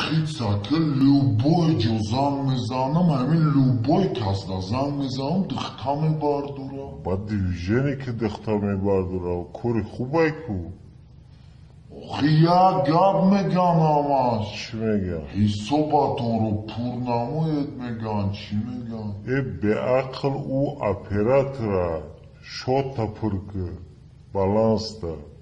خیتسا که لوبوی جو زن میزنم همین لوبوی کس دا زن میزنم دختا میبردورا با دیوژنی که دختا میبردورا کوری خوبه کو خیا گاب میگن آماش چی میگن؟ حسابتون رو پور نموید میگن چی میگن؟ به عقل او اپراتورا شوتا پرکه بالانس ده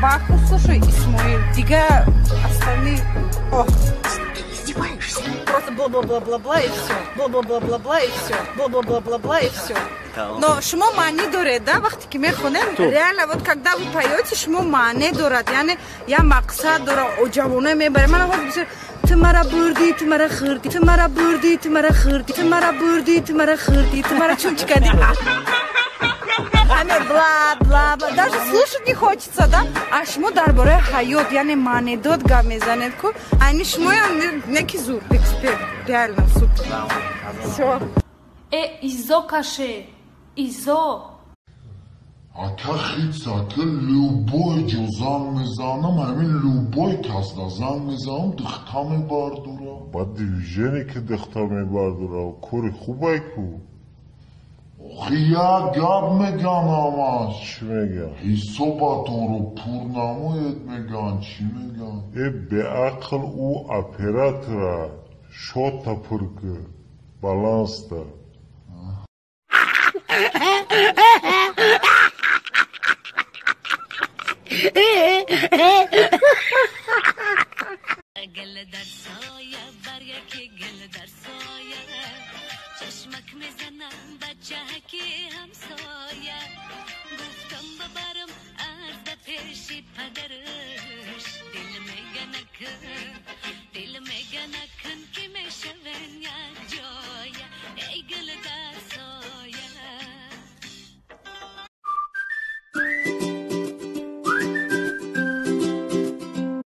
Баху, слушай, Исмаил, дига остальные... Ох, издеваешься. Просто бла-бла-бла-бла-бла и все. Бла-бла-бла-бла-бла и все. Бла-бла-бла-бла-бла и все. Но шумо маъни доред, да, вақте ки мехонем, реально, вот когда вы поете, шумо маъне дорад, яъне я мақсад дора, ҷавона мебаре. Ман ҳозир бисёр ту мара бурдӣ, ту мара хӯрдӣ, ту мара бурдӣ, ту мара хӯрдӣ, ту мара бурдӣ, ту мара хӯрдӣ, ту мара чун чӣ кардӣ? Бла-бла-бла, даже слушать не хочется, да? А шумо дар бораи ҳаёт, яъне маънедод гап мезанед ку, айни шумоям неки зур, эксперт, реально супер. Всё. Изо каше, изо. Ака خیتسا که لوبوی جو زن میزنم همین لوبوی کس دا زن میزنم دختا میبردورا با دیوژنی که دختا میبردورا کوری خوبه کو خیا گاب میگن آماش چی میگن؟ حسابتون رو پور نموید میگن چی میگن؟ به عقل او اپراتورا شوتا پرکه بالانس ده گل در سایه بریا که گل در سایه چشمک میزنم بچه که همسایه گفتم ببرم از ده پیشی پدرش دل میگه نکن که میشون یک جا